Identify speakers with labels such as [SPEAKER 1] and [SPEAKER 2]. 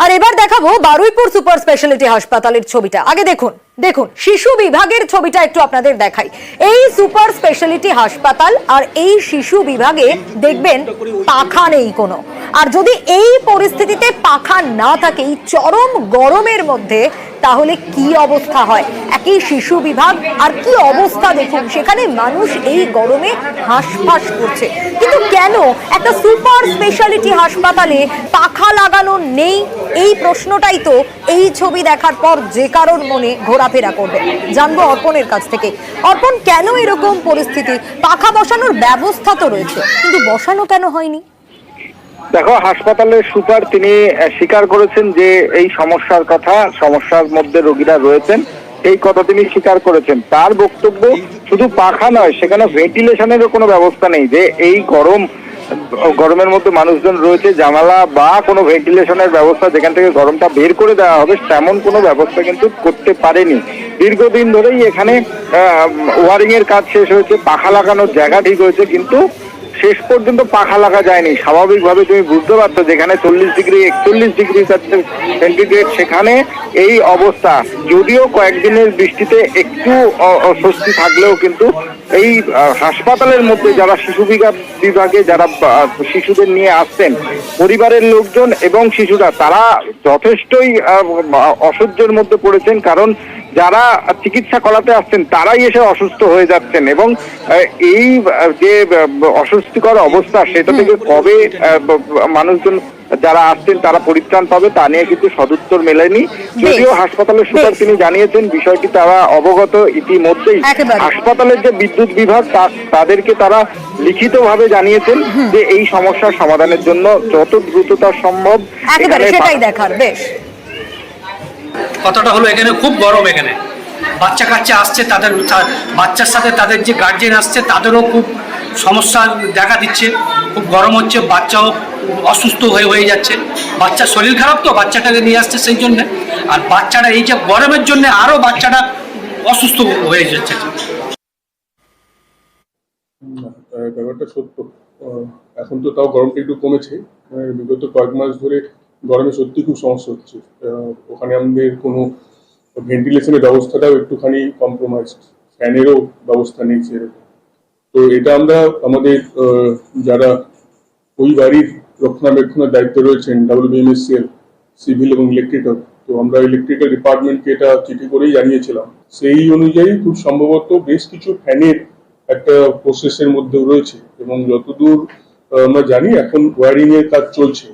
[SPEAKER 1] আর এবার দেখাবো Baruipur super speciality হাসপাতালের ছবিটা। আগে দেখুন দেখুন শিশু বিভাগের ছবিটা একটু আপনাদের দেখাই। এই সুপার স্পেশালিটি হাসপাতাল আর এই শিশু বিভাগে দেখবেন পাখা নেই কোনো। আর যদি এই পরিস্থিতিতে পাখা না থাকে এই চরম গরমের মধ্যে, তাহলে কি অবস্থা হয়। একই শিশু বিভাগ আর কি অবস্থা দেখুন, সেখানে মানুষ এই গরমে হাঁসফাঁস করছে। কিন্তু কেন একটা সুপার স্পেশালিটি হাসপাতালে পাখা লাগানো নেই, এই প্রশ্নটাই তো এই ছবি দেখার পর যে কারোর মনে ঘোরাফেরা করবে। জানবো অর্পণের কাছ থেকে, অর্পণ কেন এরকম পরিস্থিতি? পাখা বসানোর ব্যবস্থা তো রয়েছে, কিন্তু বসানো কেন হয়নি?
[SPEAKER 2] দেখো, হাসপাতালের সুপার তিনি স্বীকার করেছেন যে এই সমস্যার কথা, সমস্যার মধ্যে রোগীরা রয়েছেন এই কথা তিনি স্বীকার করেছেন। তার বক্তব্য শুধু পাখা নয়, সেখানে ভেন্টিলেশনেরও কোনো ব্যবস্থা নেই। যে এই গরমের মধ্যে মানুষজন রয়েছে, জানালা বা কোনো ভেন্টিলেশনের ব্যবস্থা যেখান থেকে গরমটা বের করে দেওয়া হবে তেমন কোনো ব্যবস্থা কিন্তু করতে পারেনি। দীর্ঘদিন ধরেই এখানে ওয়ারিং এর কাজ শেষ হয়েছে, পাখা লাগানোর জায়গা ঠিক হয়েছে, কিন্তু শেষ পর্যন্ত পাখা লাগা যায়নি। স্বাভাবিকভাবে তুমি বুঝতে পারছো যেখানে 40 ডিগ্রি 41 ডিগ্রি সেন্টিগ্রেড, সেখানে এই অবস্থা। যদিও কয়েকদিনের বৃষ্টিতে একটু অস্বস্তি থাকলেও কিন্তু এই হাসপাতালের মধ্যে যারা শিশু বিভাগে যারা শিশুদের নিয়ে আসছেন, পরিবারের লোকজন এবং শিশুরা, তারা যথেষ্টই অসহ্যের মধ্যে পড়েছেন। কারণ যারা চিকিৎসা করাতে আসছেন তারাই এসে অসুস্থ হয়ে যাচ্ছেন, এবং এই যে অস্বস্তিকর অবস্থা সেটা থেকে কবে মানুষজন যারা আসছেন তারা পরিত্রাণ পাবে তা নিয়ে কিন্তু সদুত্তর মেলেনি। যদিও হাসপাতালের সুপার তিনি জানিয়েছেন বিষয়টি তারা অবগত ইতিমধ্যেই। হাসপাতালের যে বিদ্যুৎ বিভাগ তাদেরকে তারা লিখিতভাবে জানিয়েছেন যে এই সমস্যার সমাধানের জন্য যত দ্রুততা সম্ভব।
[SPEAKER 1] সেটাই দেখার। বেশ,
[SPEAKER 3] কথাটা হলো এখানে খুব গরম, এখানে বাচ্চা কাচ্চা আসছে, তাদের বাচ্চার সাথে তাদের যে গার্জেন আসছে তাদেরও খুব সমস্যা দেখা দিচ্ছে। খুব গরম হচ্ছে, বাচ্চাও অসুস্থ হয়ে যাচ্ছে। বাচ্চার শরীর খারাপ তো, বাচ্চাটাকে নিয়ে আসছে সেই জন্যে। আর বাচ্চাটা এই যে গরমের জন্য আরও বাচ্চাটা অসুস্থ হয়ে যাচ্ছে।
[SPEAKER 4] ব্যাপারটা সত্য। এখন তো তাও গরমটা একটু কমেছে। বিগত কয়েক মাস ধরে গরমে সত্যি খুব সমস্যা হচ্ছে। ওখানে আমাদের কোনো ভেন্টিলেশনের ব্যবস্থাটাও একটুখানি কম্প্রোমাইজড, ফ্যানেরও ব্যবস্থা নেই সেরকম। তো এটা আমরা আমাদের যারা ওই বাড়ির রক্ষণাবেক্ষণের দায়িত্বে রয়েছেন, WBMSCL, সিভিল এবং ইলেকট্রিক্যাল, তো আমরা ইলেকট্রিক্যাল ডিপার্টমেন্টকে এটা চিঠি করেই জানিয়েছিলাম। সেই অনুযায়ী খুব সম্ভবত বেশ কিছু ফ্যানের একটা প্রসেসের মধ্যেও রয়েছে, এবং যতদূর আমরা জানি এখন ওয়ারিং এর কাজ চলছে।